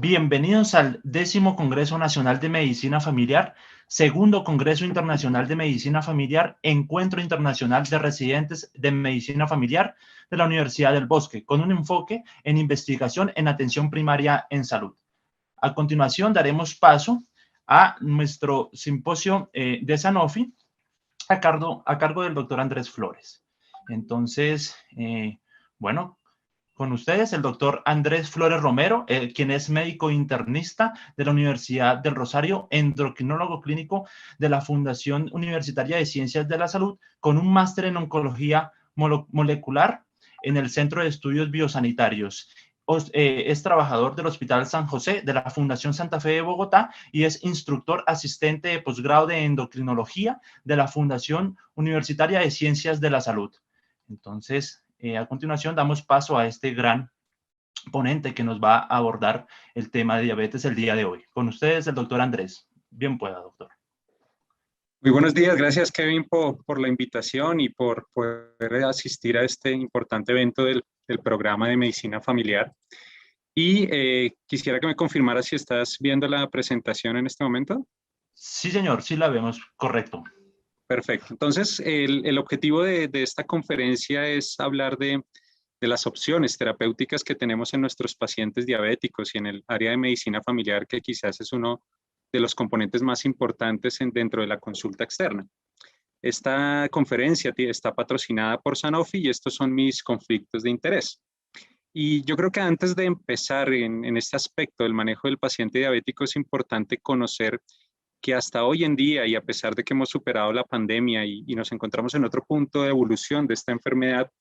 Bienvenidos al 10º Congreso Nacional de Medicina Familiar, segundo Congreso Internacional de Medicina Familiar, Encuentro Internacional de Residentes de Medicina Familiar de la Universidad del Bosque, con un enfoque en investigación en atención primaria en salud. A continuación daremos paso a nuestro simposio de Sanofi a cargo del doctor Andrés Flores. Entonces, bueno, con ustedes el doctor Andrés Flores Romero, quien es médico internista de la Universidad del Rosario, endocrinólogo clínico de la Fundación Universitaria de Ciencias de la Salud, con un máster en oncología molecular en el Centro de Estudios Biosanitarios. Es trabajador del Hospital San José de la Fundación Santa Fe de Bogotá y es instructor asistente de posgrado de endocrinología de la Fundación Universitaria de Ciencias de la Salud. Entonces, a continuación damos paso a este gran ponente que nos va a abordar el tema de diabetes el día de hoy. Con ustedes el doctor Andrés. Bien pueda, doctor. Muy buenos días, gracias Kevin por la invitación y por poder asistir a este importante evento del programa de medicina familiar. Y quisiera que me confirmara si estás viendo la presentación en este momento. Sí, señor, sí la vemos, correcto. Perfecto. Entonces, el objetivo de esta conferencia es hablar de las opciones terapéuticas que tenemos en nuestros pacientes diabéticos y en el área de medicina familiar, que quizás es uno de los componentes más importantes dentro de la consulta externa. Esta conferencia está patrocinada por Sanofi y estos son mis conflictos de interés. Y yo creo que antes de empezar en este aspecto del manejo del paciente diabético es importante conocer que hasta hoy en día, y a pesar de que hemos superado la pandemia y nos encontramos en otro punto de evolución de esta enfermedad,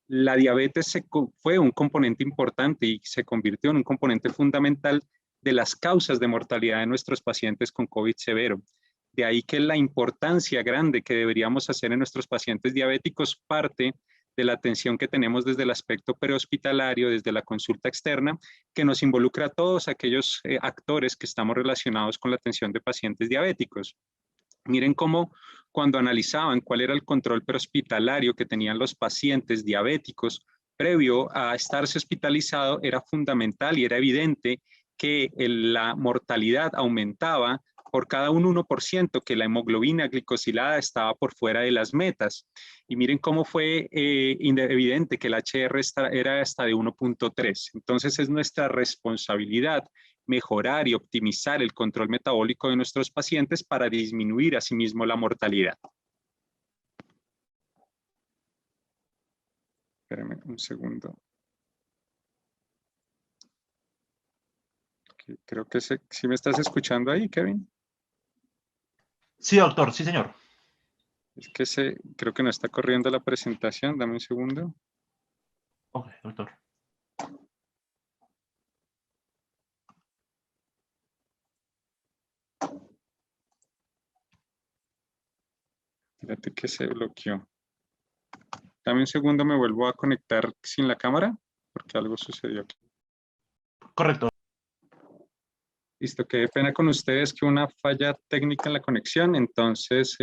la diabetes fue un componente importante y se convirtió en un componente fundamental de las causas de mortalidad de nuestros pacientes con COVID severo. De ahí que la importancia grande que deberíamos hacer en nuestros pacientes diabéticos parte de la atención que tenemos desde el aspecto prehospitalario, desde la consulta externa, que nos involucra a todos aquellos actores que estamos relacionados con la atención de pacientes diabéticos. Miren cómo cuando analizaban cuál era el control prehospitalario que tenían los pacientes diabéticos previo a estarse hospitalizado, era fundamental y era evidente que la mortalidad aumentaba por cada un 1%, que la hemoglobina glicosilada estaba por fuera de las metas. Y miren cómo fue evidente que el HR era hasta de 1.3. Entonces es nuestra responsabilidad mejorar y optimizar el control metabólico de nuestros pacientes para disminuir asimismo la mortalidad. Espérenme un segundo. Creo que ¿sí me estás escuchando ahí, Kevin? Sí, doctor, sí, señor. Es que creo que no está corriendo la presentación. Dame un segundo. Ok, doctor. Fíjate que se bloqueó. Dame un segundo, me vuelvo a conectar sin la cámara, porque algo sucedió aquí. Correcto. Listo, qué pena con ustedes que una falla técnica en la conexión, entonces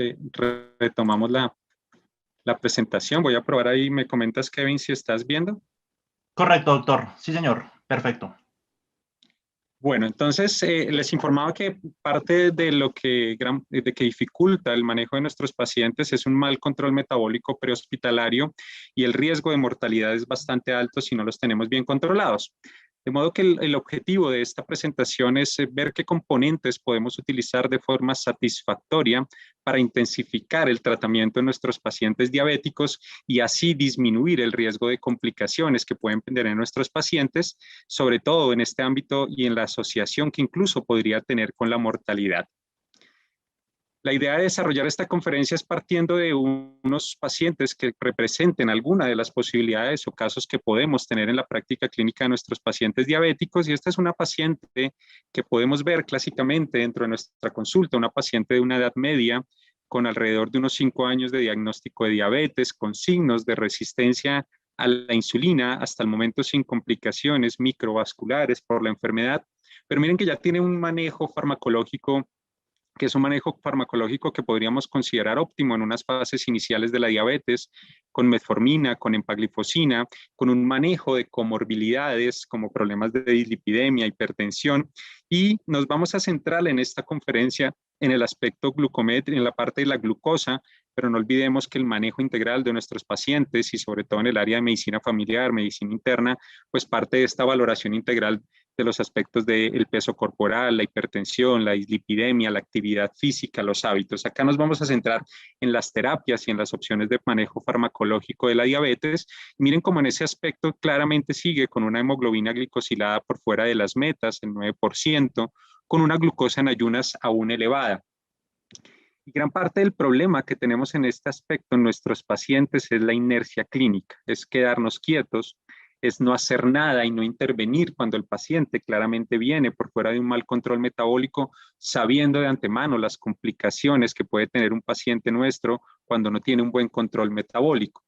retomamos la presentación. Voy a probar ahí, me comentas, Kevin, si estás viendo. Correcto, doctor. Sí, señor. Perfecto. Bueno, entonces les informaba que parte de lo que dificulta el manejo de nuestros pacientes es un mal control metabólico prehospitalario y el riesgo de mortalidad es bastante alto si no los tenemos bien controlados. De modo que el objetivo de esta presentación es ver qué componentes podemos utilizar de forma satisfactoria para intensificar el tratamiento de nuestros pacientes diabéticos y así disminuir el riesgo de complicaciones que pueden tener nuestros pacientes, sobre todo en este ámbito y en la asociación que incluso podría tener con la mortalidad. La idea de desarrollar esta conferencia es partiendo de unos pacientes que representen alguna de las posibilidades o casos que podemos tener en la práctica clínica de nuestros pacientes diabéticos. Y esta es una paciente que podemos ver clásicamente dentro de nuestra consulta, una paciente de una edad media con alrededor de unos 5 años de diagnóstico de diabetes, con signos de resistencia a la insulina, hasta el momento sin complicaciones microvasculares por la enfermedad. Pero miren que ya tiene un manejo farmacológico que es un manejo farmacológico que podríamos considerar óptimo en unas fases iniciales de la diabetes, con metformina, con empaglifosina, con un manejo de comorbilidades como problemas de dislipidemia, hipertensión, y nos vamos a centrar en esta conferencia en el aspecto glucométrico, en la parte de la glucosa, pero no olvidemos que el manejo integral de nuestros pacientes y sobre todo en el área de medicina familiar, medicina interna, pues parte de esta valoración integral de los aspectos del peso corporal, la hipertensión, la dislipidemia, la actividad física, los hábitos. Acá nos vamos a centrar en las terapias y en las opciones de manejo farmacológico de la diabetes. Miren cómo en ese aspecto claramente sigue con una hemoglobina glicosilada por fuera de las metas, el 9%, con una glucosa en ayunas aún elevada. Y gran parte del problema que tenemos en este aspecto en nuestros pacientes es la inercia clínica, es quedarnos quietos, es no hacer nada y no intervenir cuando el paciente claramente viene por fuera de un mal control metabólico, sabiendo de antemano las complicaciones que puede tener un paciente nuestro cuando no tiene un buen control metabólico.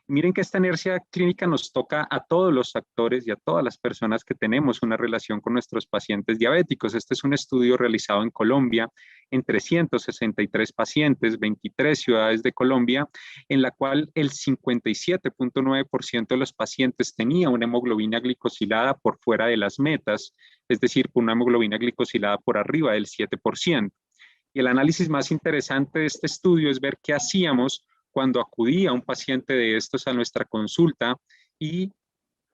Miren que esta inercia clínica nos toca a todos los actores y a todas las personas que tenemos una relación con nuestros pacientes diabéticos. Este es un estudio realizado en Colombia en 363 pacientes, 23 ciudades de Colombia, en la cual el 57.9% de los pacientes tenía una hemoglobina glicosilada por fuera de las metas, es decir, una hemoglobina glicosilada por arriba del 7%. Y el análisis más interesante de este estudio es ver qué hacíamos cuando acudía un paciente de estos a nuestra consulta y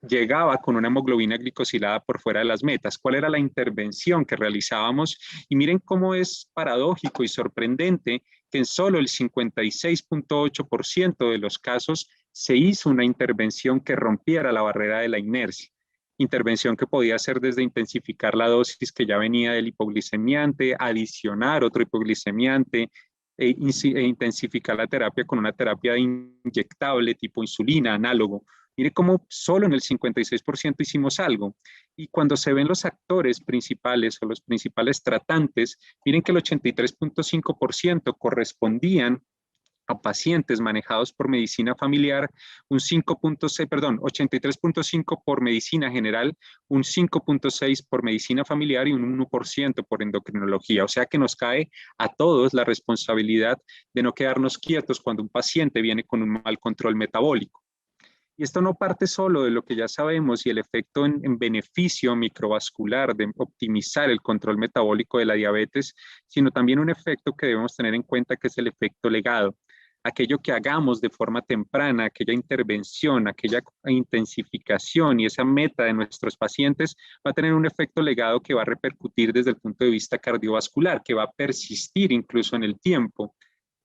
llegaba con una hemoglobina glicosilada por fuera de las metas, cuál era la intervención que realizábamos. Y miren cómo es paradójico y sorprendente que en solo el 56.8% de los casos se hizo una intervención que rompiera la barrera de la inercia. Intervención que podía ser desde intensificar la dosis que ya venía del hipoglicemiante, adicionar otro hipoglicemiante, intensificar la terapia con una terapia inyectable tipo insulina, análogo. Mire cómo solo en el 56% hicimos algo. Y cuando se ven los actores principales o los principales tratantes, miren que el 83.5% correspondían a pacientes manejados por medicina familiar, un 5.6, perdón, 83.5 por medicina general, un 5.6 por medicina familiar y un 1% por endocrinología. O sea que nos cae a todos la responsabilidad de no quedarnos quietos cuando un paciente viene con un mal control metabólico. Y esto no parte solo de lo que ya sabemos y el efecto en beneficio microvascular de optimizar el control metabólico de la diabetes, sino también un efecto que debemos tener en cuenta que es el efecto legado. Aquello que hagamos de forma temprana, aquella intervención, aquella intensificación y esa meta de nuestros pacientes va a tener un efecto legado que va a repercutir desde el punto de vista cardiovascular, que va a persistir incluso en el tiempo.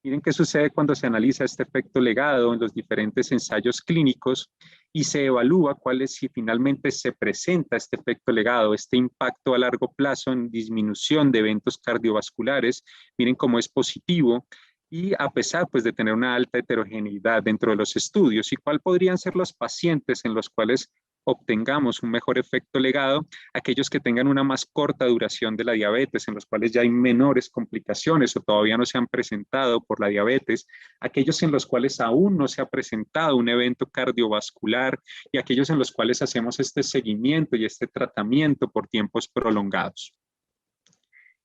Miren qué sucede cuando se analiza este efecto legado en los diferentes ensayos clínicos y se evalúa cuál es, si finalmente se presenta este efecto legado, este impacto a largo plazo en disminución de eventos cardiovasculares. Miren cómo es positivo y a pesar pues de tener una alta heterogeneidad dentro de los estudios. ¿Y cuál podrían ser los pacientes en los cuales obtengamos un mejor efecto legado? Aquellos que tengan una más corta duración de la diabetes, en los cuales ya hay menores complicaciones o todavía no se han presentado por la diabetes, aquellos en los cuales aún no se ha presentado un evento cardiovascular y aquellos en los cuales hacemos este seguimiento y este tratamiento por tiempos prolongados.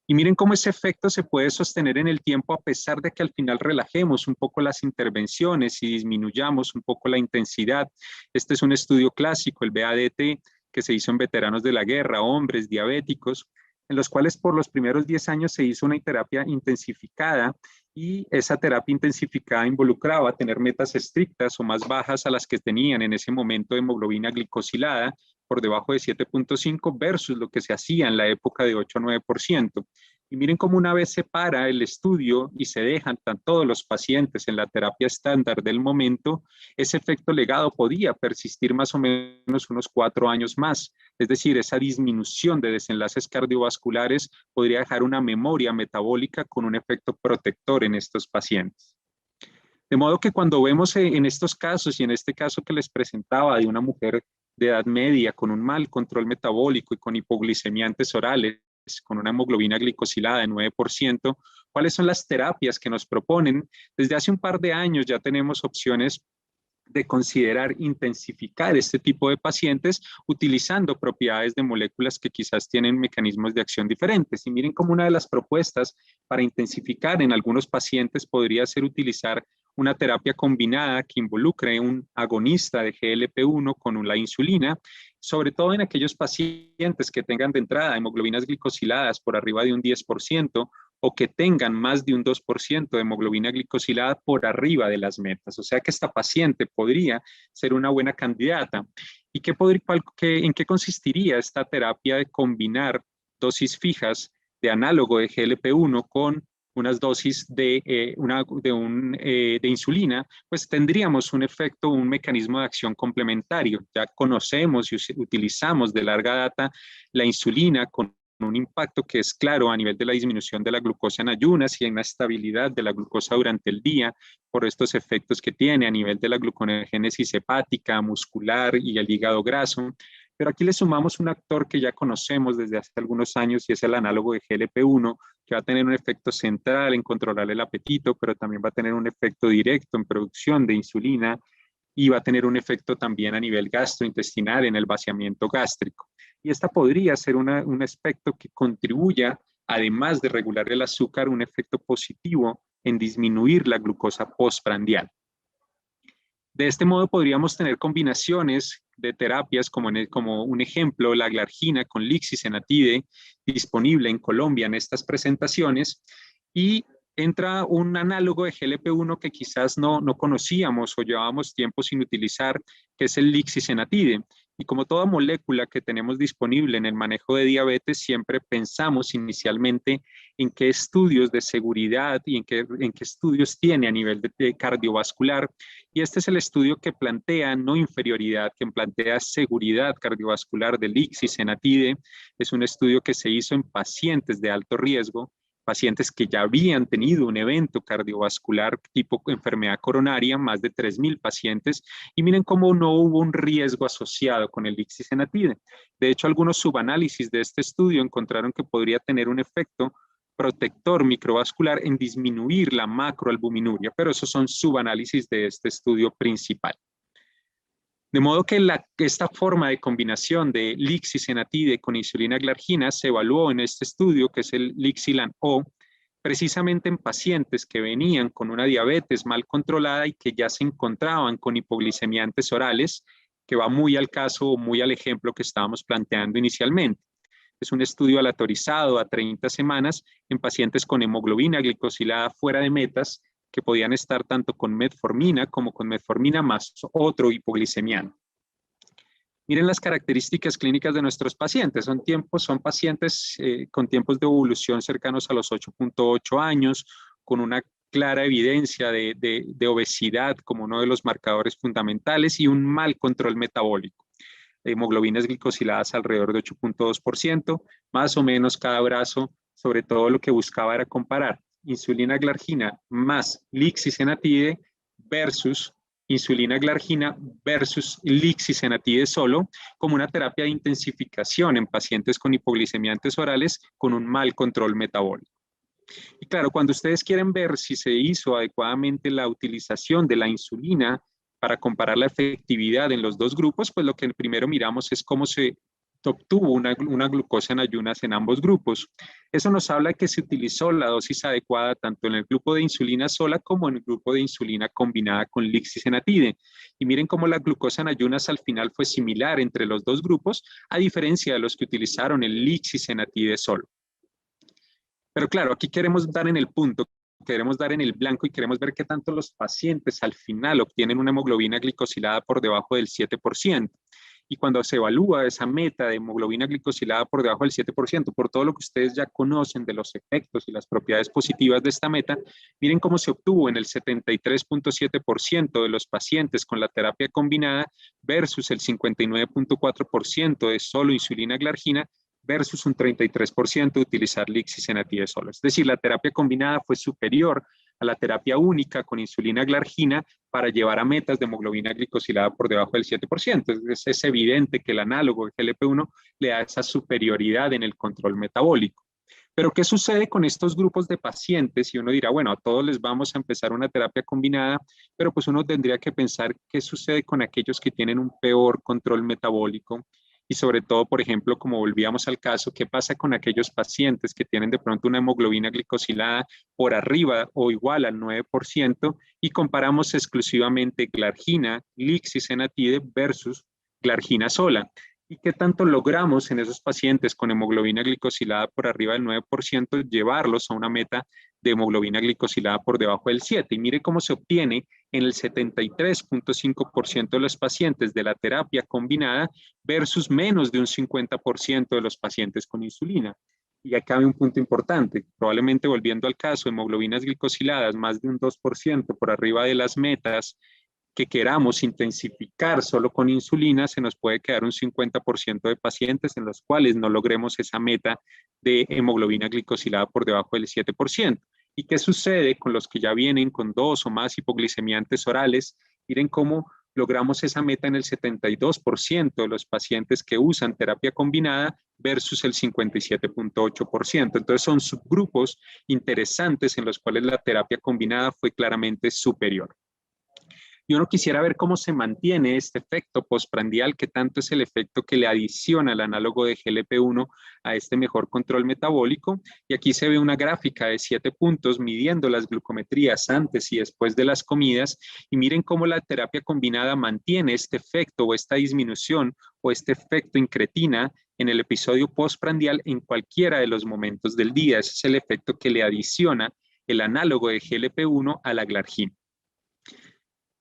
Y miren cómo ese efecto se puede sostener en el tiempo a pesar de que al final relajemos un poco las intervenciones y disminuyamos un poco la intensidad. Este es un estudio clásico, el BADT, que se hizo en veteranos de la guerra, hombres diabéticos, en los cuales por los primeros 10 años se hizo una terapia intensificada y esa terapia intensificada involucraba tener metas estrictas o más bajas a las que tenían en ese momento de hemoglobina glicosilada, por debajo de 7.5 versus lo que se hacía en la época de 8 a 9%. Y miren cómo una vez se para el estudio y se dejan todos los pacientes en la terapia estándar del momento, ese efecto legado podía persistir más o menos unos 4 años más. Es decir, esa disminución de desenlaces cardiovasculares podría dejar una memoria metabólica con un efecto protector en estos pacientes. De modo que cuando vemos en estos casos y en este caso que les presentaba de una mujer de edad media con un mal control metabólico y con hipoglicemiantes orales, con una hemoglobina glicosilada de 9%, ¿cuáles son las terapias que nos proponen? Desde hace un par de años ya tenemos opciones de considerar intensificar este tipo de pacientes utilizando propiedades de moléculas que quizás tienen mecanismos de acción diferentes. Y miren cómo una de las propuestas para intensificar en algunos pacientes podría ser utilizar una terapia combinada que involucre un agonista de GLP-1 con la insulina, sobre todo en aquellos pacientes que tengan de entrada hemoglobinas glicosiladas por arriba de un 10%, o que tengan más de un 2% de hemoglobina glicosilada por arriba de las metas. O sea que esta paciente podría ser una buena candidata. ¿Y en qué consistiría esta terapia de combinar dosis fijas de análogo de GLP-1 con unas dosis de insulina? Pues tendríamos un efecto, un mecanismo de acción complementario. Ya conocemos y utilizamos de larga data la insulina con un impacto que es claro a nivel de la disminución de la glucosa en ayunas y en la estabilidad de la glucosa durante el día por estos efectos que tiene a nivel de la gluconeogénesis hepática, muscular y el hígado graso. Pero aquí le sumamos un actor que ya conocemos desde hace algunos años y es el análogo de GLP-1, que va a tener un efecto central en controlar el apetito, pero también va a tener un efecto directo en producción de insulina y va a tener un efecto también a nivel gastrointestinal en el vaciamiento gástrico. Y esta podría ser un aspecto que contribuya, además de regular el azúcar, un efecto positivo en disminuir la glucosa postprandial. De este modo podríamos tener combinaciones de terapias como un ejemplo, la glargina con lixisenatide, disponible en Colombia en estas presentaciones, y entra un análogo de GLP-1 que quizás no conocíamos o llevábamos tiempo sin utilizar, que es el lixisenatide. Y como toda molécula que tenemos disponible en el manejo de diabetes, siempre pensamos inicialmente en qué estudios de seguridad y en qué estudios tiene a nivel de cardiovascular. Y este es el estudio que plantea no inferioridad, que plantea seguridad cardiovascular del lixisenatide. Es un estudio que se hizo en pacientes de alto riesgo, pacientes que ya habían tenido un evento cardiovascular tipo enfermedad coronaria, más de 3.000 pacientes, y miren cómo no hubo un riesgo asociado con el lixisenatide. De hecho, algunos subanálisis de este estudio encontraron que podría tener un efecto protector microvascular en disminuir la macroalbuminuria, pero esos son subanálisis de este estudio principal. De modo que esta forma de combinación de lixisenatide con insulina glargina se evaluó en este estudio, que es el Lixilan-O, precisamente en pacientes que venían con una diabetes mal controlada y que ya se encontraban con hipoglicemiantes orales, que va muy al caso o muy al ejemplo que estábamos planteando inicialmente. Es un estudio aleatorizado a 30 semanas en pacientes con hemoglobina glicosilada fuera de metas, que podían estar tanto con metformina como con metformina más otro hipoglicemiano. Miren las características clínicas de nuestros pacientes. Son pacientes con tiempos de evolución cercanos a los 8.8 años, con una clara evidencia de obesidad como uno de los marcadores fundamentales y un mal control metabólico. Hemoglobinas glicosiladas alrededor de 8.2%, más o menos cada brazo. Sobre todo lo que buscaba era comparar insulina glargina más lixisenatide versus insulina glargina versus lixisenatide solo, como una terapia de intensificación en pacientes con hipoglicemiantes orales con un mal control metabólico. Y claro, cuando ustedes quieren ver si se hizo adecuadamente la utilización de la insulina para comparar la efectividad en los dos grupos, pues lo que primero miramos es cómo se obtuvo una glucosa en ayunas en ambos grupos. Eso nos habla de que se utilizó la dosis adecuada tanto en el grupo de insulina sola como en el grupo de insulina combinada con lixisenatide. Y miren cómo la glucosa en ayunas al final fue similar entre los dos grupos, a diferencia de los que utilizaron el lixisenatide solo. Pero claro, aquí queremos dar en el punto, queremos dar en el blanco y queremos ver qué tanto los pacientes al final obtienen una hemoglobina glicosilada por debajo del 7%. Y cuando se evalúa esa meta de hemoglobina glicosilada por debajo del 7%, por todo lo que ustedes ya conocen de los efectos y las propiedades positivas de esta meta, miren cómo se obtuvo en el 73.7% de los pacientes con la terapia combinada versus el 59.4% de solo insulina glargina versus un 33% de utilizar lixisenatide solo. Es decir, la terapia combinada fue superior a la terapia única con insulina glargina para llevar a metas de hemoglobina glicosilada por debajo del 7%. Es evidente que el análogo de GLP-1 le da esa superioridad en el control metabólico. Pero ¿qué sucede con estos grupos de pacientes? Y uno dirá, bueno, a todos les vamos a empezar una terapia combinada, pero pues uno tendría que pensar qué sucede con aquellos que tienen un peor control metabólico y sobre todo, por ejemplo, como volvíamos al caso, ¿qué pasa con aquellos pacientes que tienen de pronto una hemoglobina glicosilada por arriba o igual al 9% y comparamos exclusivamente glargina, lixisenatide versus glargina sola? ¿Y qué tanto logramos en esos pacientes con hemoglobina glicosilada por arriba del 9% llevarlos a una meta de hemoglobina glicosilada por debajo del 7%? Y mire cómo se obtiene en el 73.5% de los pacientes de la terapia combinada versus menos de un 50% de los pacientes con insulina. Y acá hay un punto importante, probablemente volviendo al caso, hemoglobinas glicosiladas más de un 2% por arriba de las metas que queramos intensificar solo con insulina, se nos puede quedar un 50% de pacientes en los cuales no logremos esa meta de hemoglobina glicosilada por debajo del 7%. ¿Y qué sucede con los que ya vienen con 2 o más hipoglicemiantes orales? Miren cómo logramos esa meta en el 72% de los pacientes que usan terapia combinada versus el 57.8%. Entonces son subgrupos interesantes en los cuales la terapia combinada fue claramente superior. Y uno quisiera ver cómo se mantiene este efecto postprandial, que tanto es el efecto que le adiciona el análogo de GLP-1 a este mejor control metabólico. Y aquí se ve una gráfica de 7 puntos midiendo las glucometrías antes y después de las comidas. Y miren cómo la terapia combinada mantiene este efecto o esta disminución o este efecto incretina en el episodio postprandial en cualquiera de los momentos del día. Ese es el efecto que le adiciona el análogo de GLP-1 a la glargina.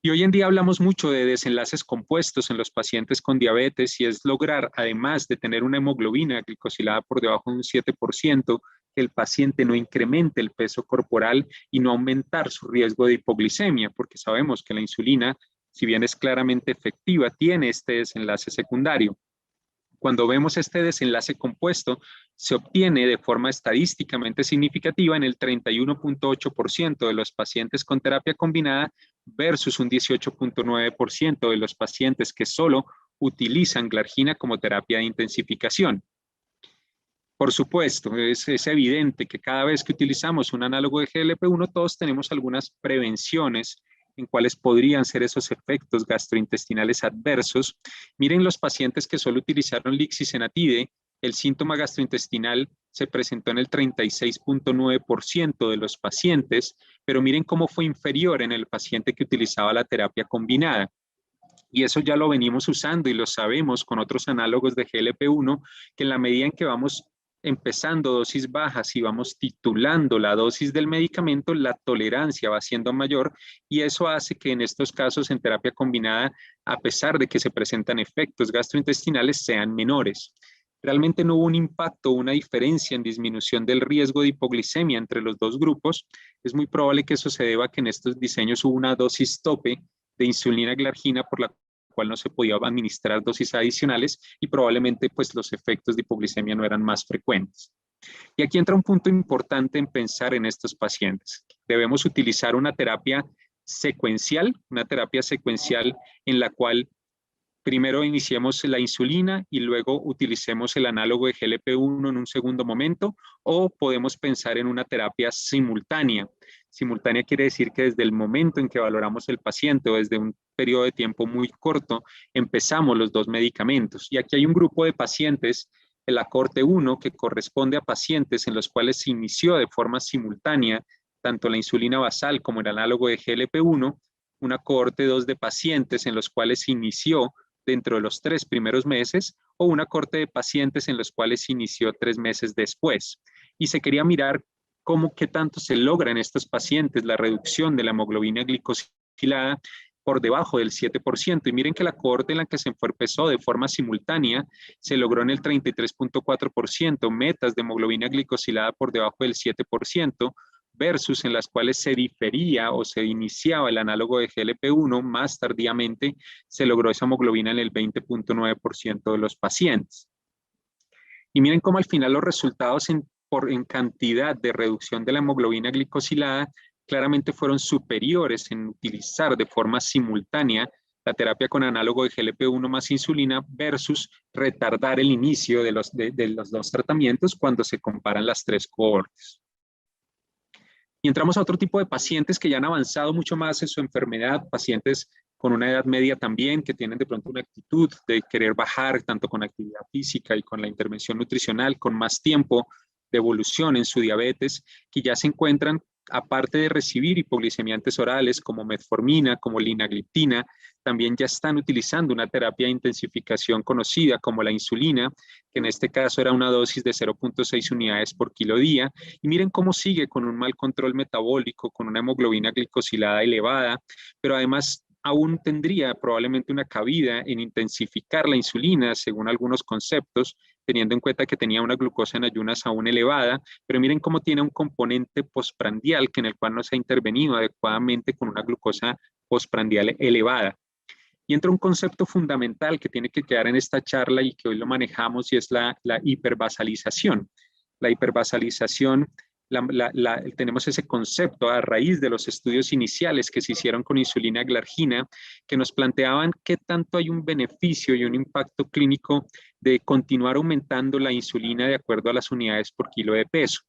Y hoy en día hablamos mucho de desenlaces compuestos en los pacientes con diabetes y es lograr, además de tener una hemoglobina glicosilada por debajo de un 7%, que el paciente no incremente el peso corporal y no aumentar su riesgo de hipoglicemia, porque sabemos que la insulina, si bien es claramente efectiva, tiene este desenlace secundario. Cuando vemos este desenlace compuesto, se obtiene de forma estadísticamente significativa en el 31.8% de los pacientes con terapia combinada versus un 18.9% de los pacientes que solo utilizan glargina como terapia de intensificación. Por supuesto, es evidente que cada vez que utilizamos un análogo de GLP-1, todos tenemos algunas prevenciones en cuáles podrían ser esos efectos gastrointestinales adversos. Miren los pacientes que solo utilizaron lixisenatide, el síntoma gastrointestinal se presentó en el 36.9% de los pacientes, pero miren cómo fue inferior en el paciente que utilizaba la terapia combinada. Y eso ya lo venimos usando y lo sabemos con otros análogos de GLP-1, que en la medida en que vamos empezando dosis bajas y vamos titulando la dosis del medicamento, la tolerancia va siendo mayor y eso hace que en estos casos en terapia combinada, a pesar de que se presentan efectos gastrointestinales, sean menores. Realmente no hubo un impacto, una diferencia en disminución del riesgo de hipoglicemia entre los dos grupos. Es muy probable que eso se deba a que en estos diseños hubo una dosis tope de insulina glargina por la cual no se podía administrar dosis adicionales y probablemente pues los efectos de hipoglicemia no eran más frecuentes. Y aquí entra un punto importante en pensar en estos pacientes. Debemos utilizar una terapia secuencial en la cual primero iniciemos la insulina y luego utilicemos el análogo de GLP-1 en un segundo momento, o podemos pensar en una terapia simultánea. Simultánea quiere decir que desde el momento en que valoramos el paciente o desde un periodo de tiempo muy corto, empezamos los dos medicamentos. Y aquí hay un grupo de pacientes, la cohorte 1, que corresponde a pacientes en los cuales se inició de forma simultánea tanto la insulina basal como el análogo de GLP-1, una cohorte 2 de pacientes en los cuales se inició dentro de los 3 primeros meses o una cohorte de pacientes en los cuales se inició 3 meses después. Y se quería mirar qué tanto se logra en estos pacientes la reducción de la hemoglobina glicosilada por debajo del 7%. Y miren que la cohorte en la que se empezó de forma simultánea se logró en el 33.4%, metas de hemoglobina glicosilada por debajo del 7%, versus en las cuales se difería o se iniciaba el análogo de GLP-1, más tardíamente se logró esa hemoglobina en el 20.9% de los pacientes. Y miren cómo al final los resultados en cantidad de reducción de la hemoglobina glicosilada claramente fueron superiores en utilizar de forma simultánea la terapia con análogo de GLP-1 más insulina versus retardar el inicio de los dos tratamientos cuando se comparan las tres cohortes. Y entramos a otro tipo de pacientes que ya han avanzado mucho más en su enfermedad, pacientes con una edad media también, que tienen de pronto una actitud de querer bajar tanto con actividad física y con la intervención nutricional, con más tiempo de evolución en su diabetes, que ya se encuentran, aparte de recibir hipoglicemiantes orales como metformina, como linagliptina, también ya están utilizando una terapia de intensificación conocida como la insulina, que en este caso era una dosis de 0.6 unidades por kilo día. Y miren cómo sigue con un mal control metabólico, con una hemoglobina glicosilada elevada, pero además aún tendría probablemente una cabida en intensificar la insulina, según algunos conceptos, teniendo en cuenta que tenía una glucosa en ayunas aún elevada, pero miren cómo tiene un componente postprandial que en el cual no se ha intervenido adecuadamente con una glucosa postprandial elevada. Y entra un concepto fundamental que tiene que quedar en esta charla y que hoy lo manejamos y es la hiperbasalización. La hiperbasalización, tenemos ese concepto a raíz de los estudios iniciales que se hicieron con insulina glargina, que nos planteaban qué tanto hay un beneficio y un impacto clínico de continuar aumentando la insulina de acuerdo a las unidades por kilo de peso.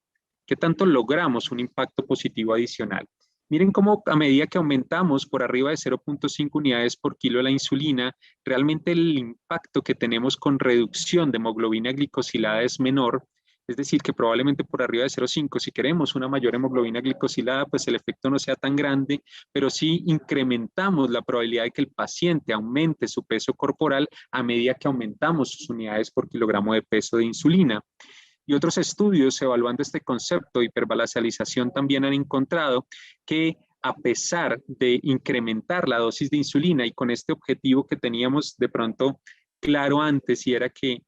¿Qué tanto logramos un impacto positivo adicional? Miren cómo a medida que aumentamos por arriba de 0.5 unidades por kilo la insulina, realmente el impacto que tenemos con reducción de hemoglobina glicosilada es menor. Es decir, que probablemente por arriba de 0.5, si queremos una mayor hemoglobina glicosilada, pues el efecto no sea tan grande, pero sí incrementamos la probabilidad de que el paciente aumente su peso corporal a medida que aumentamos sus unidades por kilogramo de peso de insulina. Y otros estudios evaluando este concepto de hiperbasalización también han encontrado que a pesar de incrementar la dosis de insulina y con este objetivo que teníamos de pronto claro antes, y era que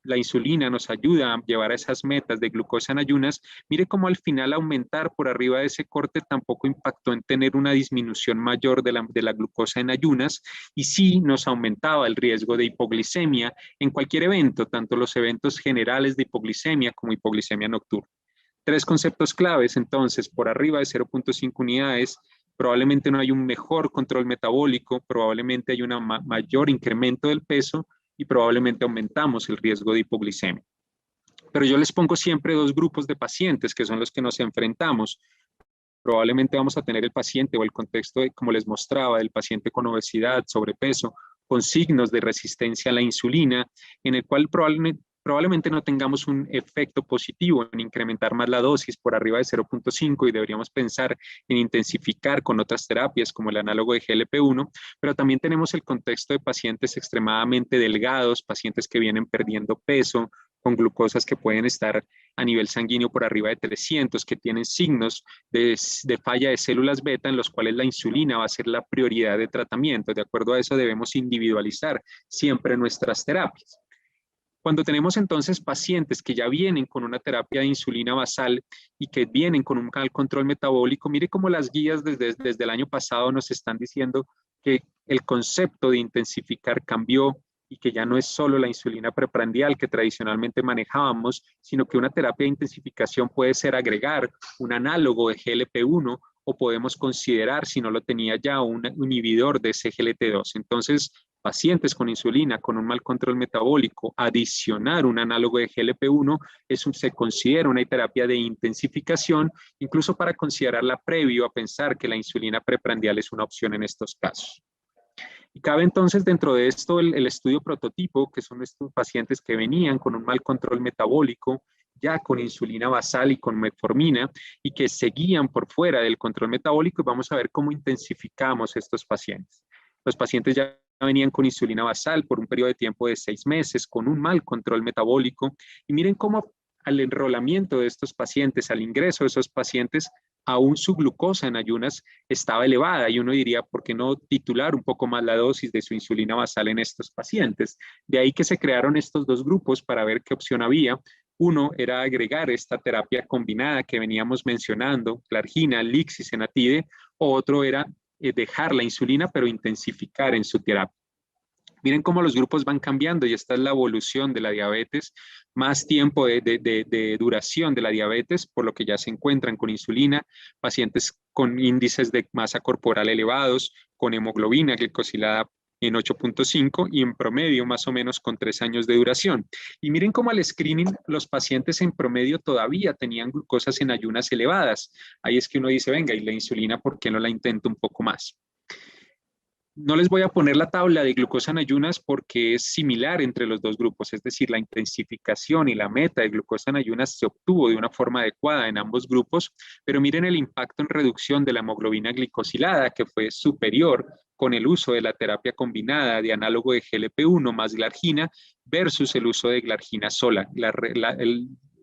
la insulina nos ayuda a llevar a esas metas de glucosa en ayunas, mire cómo al final aumentar por arriba de ese corte tampoco impactó en tener una disminución mayor de la glucosa en ayunas y sí nos aumentaba el riesgo de hipoglicemia en cualquier evento, tanto los eventos generales de hipoglicemia como hipoglicemia nocturna. Tres conceptos claves, entonces, por arriba de 0.5 unidades, probablemente no hay un mejor control metabólico, probablemente hay un mayor incremento del peso y probablemente aumentamos el riesgo de hipoglicemia. Pero yo les pongo siempre dos grupos de pacientes que son los que nos enfrentamos. Probablemente vamos a tener el paciente o el contexto, como les mostraba, del paciente con obesidad, sobrepeso, con signos de resistencia a la insulina, en el cual probablemente no tengamos un efecto positivo en incrementar más la dosis por arriba de 0.5 y deberíamos pensar en intensificar con otras terapias como el análogo de GLP-1, pero también tenemos el contexto de pacientes extremadamente delgados, pacientes que vienen perdiendo peso, con glucosas que pueden estar a nivel sanguíneo por arriba de 300, que tienen signos de falla de células beta en los cuales la insulina va a ser la prioridad de tratamiento. De acuerdo a eso debemos individualizar siempre nuestras terapias. Cuando tenemos entonces pacientes que ya vienen con una terapia de insulina basal y que vienen con un mal control metabólico, mire cómo las guías desde el año pasado nos están diciendo que el concepto de intensificar cambió y que ya no es solo la insulina preprandial que tradicionalmente manejábamos, sino que una terapia de intensificación puede ser agregar un análogo de GLP-1 o podemos considerar, si no lo tenía ya, un inhibidor de SGLT2. Entonces, pacientes con insulina, con un mal control metabólico, adicionar un análogo de GLP-1 se considera una terapia de intensificación, incluso para considerarla previo a pensar que la insulina preprandial es una opción en estos casos. Y cabe entonces dentro de esto el estudio prototipo, que son estos pacientes que venían con un mal control metabólico, ya con insulina basal y con metformina, y que seguían por fuera del control metabólico, y vamos a ver cómo intensificamos estos pacientes. Los pacientes ya venían con insulina basal por un periodo de tiempo de 6 meses, con un mal control metabólico, y miren cómo al enrolamiento de estos pacientes, al ingreso de esos pacientes, aún su glucosa en ayunas estaba elevada y uno diría, ¿por qué no titular un poco más la dosis de su insulina basal en estos pacientes? De ahí que se crearon estos dos grupos para ver qué opción había. Uno era agregar esta terapia combinada que veníamos mencionando, Glargina, Lixis, Enatide, o otro era dejar la insulina pero intensificar en su terapia. Miren cómo los grupos van cambiando y esta es la evolución de la diabetes, más tiempo de duración de la diabetes, por lo que ya se encuentran con insulina, pacientes con índices de masa corporal elevados, con hemoglobina glicosilada en 8.5 y en promedio más o menos con 3 años de duración. Y miren cómo al screening los pacientes en promedio todavía tenían glucosas en ayunas elevadas. Ahí es que uno dice, venga, y la insulina, ¿por qué no la intento un poco más? No les voy a poner la tabla de glucosa en ayunas porque es similar entre los dos grupos, es decir, la intensificación y la meta de glucosa en ayunas se obtuvo de una forma adecuada en ambos grupos, pero miren el impacto en reducción de la hemoglobina glicosilada, que fue superior con el uso de la terapia combinada de análogo de GLP-1 más glargina versus el uso de glargina sola.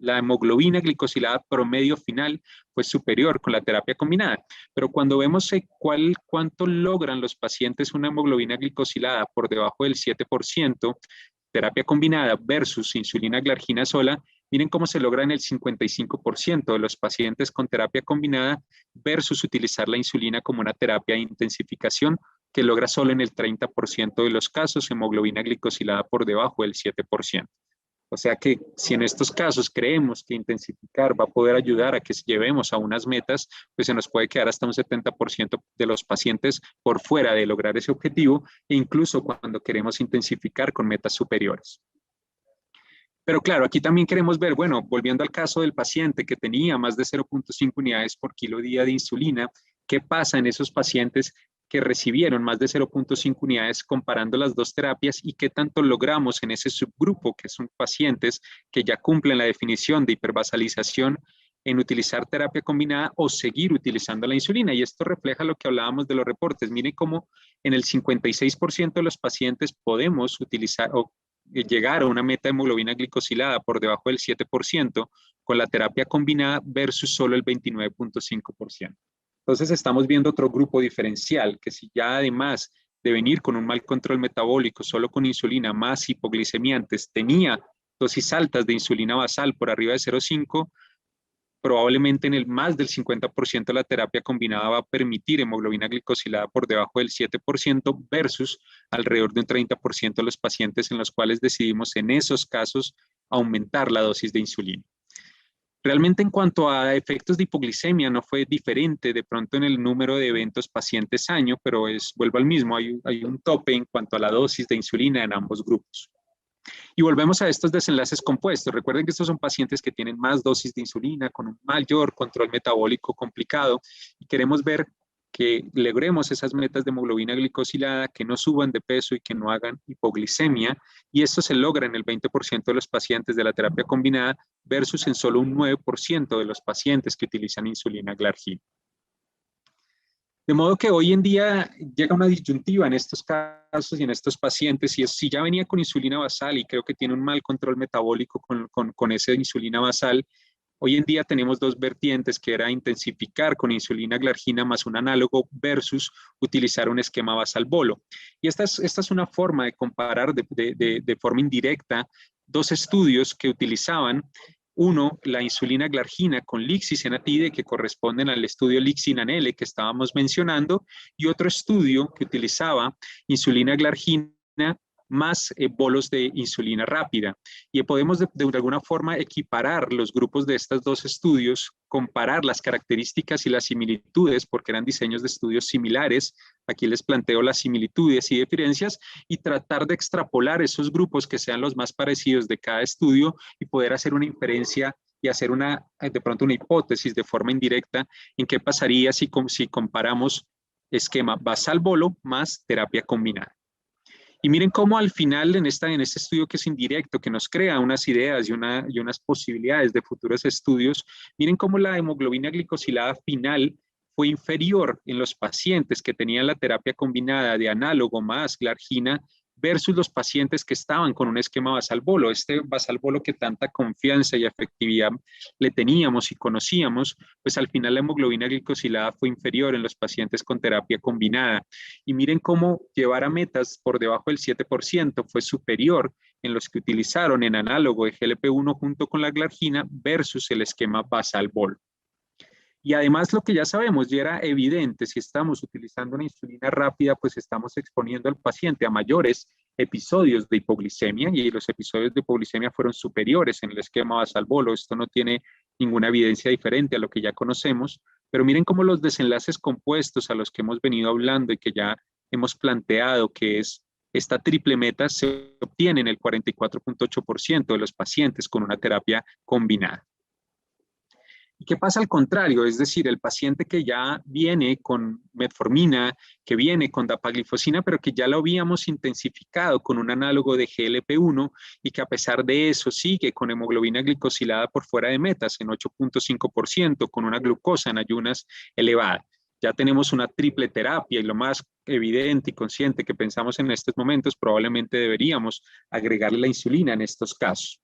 La hemoglobina glicosilada promedio final fue superior con la terapia combinada. Pero cuando vemos cuánto logran los pacientes una hemoglobina glicosilada por debajo del 7%, terapia combinada versus insulina glargina sola, miren cómo se logra en el 55% de los pacientes con terapia combinada versus utilizar la insulina como una terapia de intensificación que logra solo en el 30% de los casos hemoglobina glicosilada por debajo del 7%. O sea que si en estos casos creemos que intensificar va a poder ayudar a que llevemos a unas metas, pues se nos puede quedar hasta un 70% de los pacientes por fuera de lograr ese objetivo, e incluso cuando queremos intensificar con metas superiores. Pero claro, aquí también queremos ver, bueno, volviendo al caso del paciente que tenía más de 0.5 unidades por kilo día de insulina, ¿qué pasa en esos pacientes que recibieron más de 0.5 unidades comparando las dos terapias y qué tanto logramos en ese subgrupo, que son pacientes que ya cumplen la definición de hipervasalización, en utilizar terapia combinada o seguir utilizando la insulina? Y esto refleja lo que hablábamos de los reportes. Miren cómo en el 56% de los pacientes podemos utilizar o llegar a una meta de hemoglobina glicosilada por debajo del 7% con la terapia combinada versus solo el 29.5%. Entonces estamos viendo otro grupo diferencial que si ya además de venir con un mal control metabólico solo con insulina más hipoglicemiantes tenía dosis altas de insulina basal por arriba de 0.5, probablemente en el más del 50% de la terapia combinada va a permitir hemoglobina glicosilada por debajo del 7% versus alrededor de un 30% de los pacientes en los cuales decidimos en esos casos aumentar la dosis de insulina. Realmente en cuanto a efectos de hipoglicemia no fue diferente de pronto en el número de eventos pacientes año, pero vuelvo al mismo, hay un tope en cuanto a la dosis de insulina en ambos grupos. Y volvemos a estos desenlaces compuestos. Recuerden que estos son pacientes que tienen más dosis de insulina, con un mayor control metabólico complicado, y queremos ver que logremos esas metas de hemoglobina glicosilada, que no suban de peso y que no hagan hipoglicemia, y esto se logra en el 20% de los pacientes de la terapia combinada versus en solo un 9% de los pacientes que utilizan insulina glargina. De modo que hoy en día llega una disyuntiva en estos casos y en estos pacientes, y es si ya venía con insulina basal y creo que tiene un mal control metabólico con esa insulina basal. Hoy en día tenemos dos vertientes, que era intensificar con insulina glargina más un análogo versus utilizar un esquema basal bolo. Y esta es una forma de comparar de forma indirecta dos estudios que utilizaban, uno, la insulina glargina con lixisenatide, que corresponden al estudio Lixinanele que estábamos mencionando, y otro estudio que utilizaba insulina glargina más bolos de insulina rápida. Y podemos de alguna forma equiparar los grupos de estos dos estudios, comparar las características y las similitudes, porque eran diseños de estudios similares. Aquí les planteo las similitudes y diferencias y tratar de extrapolar esos grupos que sean los más parecidos de cada estudio y poder hacer una inferencia y hacer de pronto una hipótesis de forma indirecta en qué pasaría si comparamos esquema basal bolo más terapia combinada. Y miren cómo al final en este estudio que es indirecto, que nos crea unas ideas y unas posibilidades de futuros estudios, miren cómo la hemoglobina glicosilada final fue inferior en los pacientes que tenían la terapia combinada de análogo más glargina versus los pacientes que estaban con un esquema basal bolo. Este basal bolo que tanta confianza y efectividad le teníamos y conocíamos, pues al final la hemoglobina glicosilada fue inferior en los pacientes con terapia combinada. Y miren cómo llevar a metas por debajo del 7% fue superior en los que utilizaron en análogo de GLP-1 junto con la glargina versus el esquema basal bolo. Y además lo que ya sabemos, ya era evidente, si estamos utilizando una insulina rápida, pues estamos exponiendo al paciente a mayores episodios de hipoglicemia, y los episodios de hipoglicemia fueron superiores en el esquema basal bolo. Esto no tiene ninguna evidencia diferente a lo que ya conocemos, pero miren cómo los desenlaces compuestos a los que hemos venido hablando y que ya hemos planteado, que es esta triple meta se obtiene en el 44.8% de los pacientes con una terapia combinada. ¿Y qué pasa al contrario? Es decir, el paciente que ya viene con metformina, que viene con dapaglifosina, pero que ya lo habíamos intensificado con un análogo de GLP-1 y que a pesar de eso sigue con hemoglobina glicosilada por fuera de metas en 8.5%, con una glucosa en ayunas elevada. Ya tenemos una triple terapia y lo más evidente y consciente que pensamos en estos momentos, probablemente deberíamos agregarle la insulina en estos casos.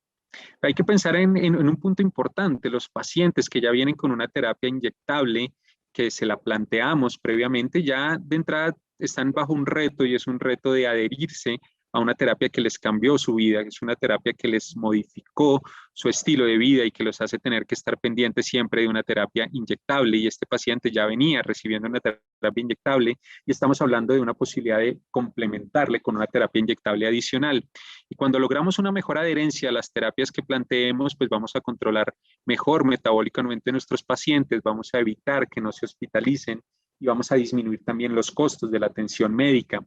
Hay que pensar en un punto importante, los pacientes que ya vienen con una terapia inyectable, que se la planteamos previamente, ya de entrada están bajo un reto y es un reto de adherirse a una terapia que les cambió su vida, es una terapia que les modificó su estilo de vida y que los hace tener que estar pendientes siempre de una terapia inyectable. Y este paciente ya venía recibiendo una terapia inyectable y estamos hablando de una posibilidad de complementarle con una terapia inyectable adicional. Y cuando logramos una mejor adherencia a las terapias que planteemos, pues vamos a controlar mejor metabólicamente nuestros pacientes, vamos a evitar que no se hospitalicen y vamos a disminuir también los costos de la atención médica.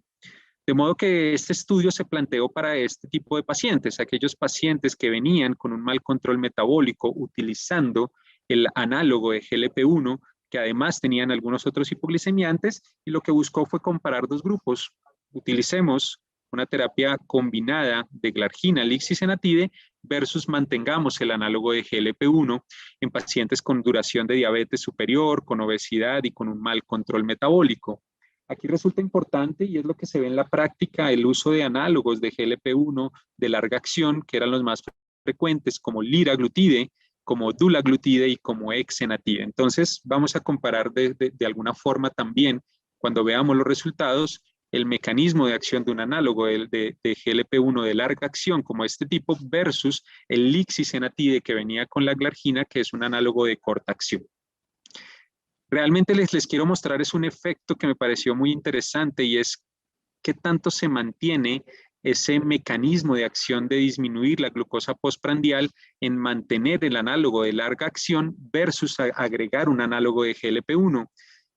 De modo que este estudio se planteó para este tipo de pacientes, aquellos pacientes que venían con un mal control metabólico utilizando el análogo de GLP-1, que además tenían algunos otros hipoglicemiantes, y lo que buscó fue comparar dos grupos. Utilicemos una terapia combinada de glargina, lixisenatide, versus mantengamos el análogo de GLP-1 en pacientes con duración de diabetes superior, con obesidad y con un mal control metabólico. Aquí resulta importante, y es lo que se ve en la práctica, el uso de análogos de GLP-1 de larga acción, que eran los más frecuentes, como liraglutide, como dulaglutide y como exenatide. Entonces, vamos a comparar de alguna forma también, cuando veamos los resultados, el mecanismo de acción de un análogo de GLP-1 de larga acción, como este tipo, versus el lixisenatide que venía con la glargina, que es un análogo de corta acción. Realmente les quiero mostrar es un efecto que me pareció muy interesante y es qué tanto se mantiene ese mecanismo de acción de disminuir la glucosa postprandial en mantener el análogo de larga acción versus agregar un análogo de GLP-1,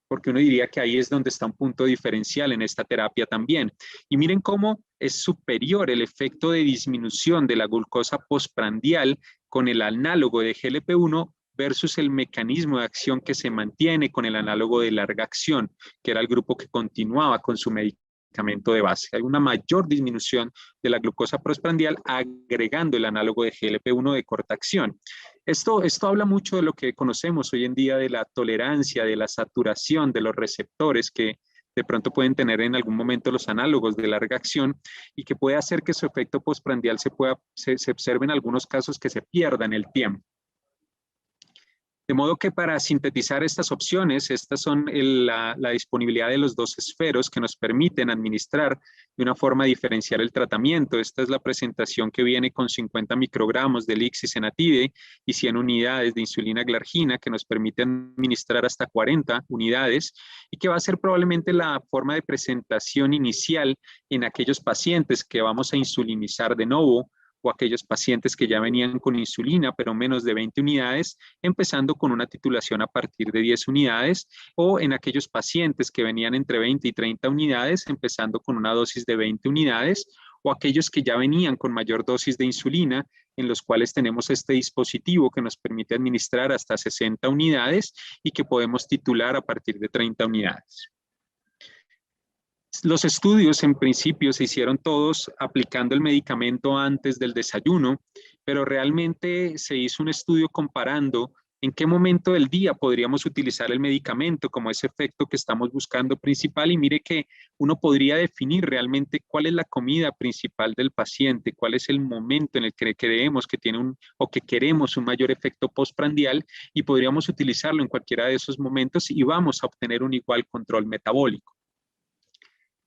porque uno diría que ahí es donde está un punto diferencial en esta terapia también. Y miren cómo es superior el efecto de disminución de la glucosa postprandial con el análogo de GLP-1 versus el mecanismo de acción que se mantiene con el análogo de larga acción, que era el grupo que continuaba con su medicamento de base. Hay una mayor disminución de la glucosa postprandial agregando el análogo de GLP-1 de corta acción. Esto habla mucho de lo que conocemos hoy en día de la tolerancia, de la saturación de los receptores que de pronto pueden tener en algún momento los análogos de larga acción y que puede hacer que su efecto postprandial se observe en algunos casos que se pierda en el tiempo. De modo que para sintetizar estas opciones, estas son la disponibilidad de los dos esferos que nos permiten administrar de una forma diferencial el tratamiento. Esta es la presentación que viene con 50 microgramos de lixisenatide y 100 unidades de insulina glargina que nos permite administrar hasta 40 unidades y que va a ser probablemente la forma de presentación inicial en aquellos pacientes que vamos a insulinizar de nuevo o aquellos pacientes que ya venían con insulina, pero menos de 20 unidades, empezando con una titulación a partir de 10 unidades, o en aquellos pacientes que venían entre 20 y 30 unidades, empezando con una dosis de 20 unidades, o aquellos que ya venían con mayor dosis de insulina, en los cuales tenemos este dispositivo que nos permite administrar hasta 60 unidades y que podemos titular a partir de 30 unidades. Los estudios en principio se hicieron todos aplicando el medicamento antes del desayuno, pero realmente se hizo un estudio comparando en qué momento del día podríamos utilizar el medicamento como ese efecto que estamos buscando principal. Y mire que uno podría definir realmente cuál es la comida principal del paciente, cuál es el momento en el que creemos que tiene o que queremos un mayor efecto postprandial y podríamos utilizarlo en cualquiera de esos momentos y vamos a obtener un igual control metabólico.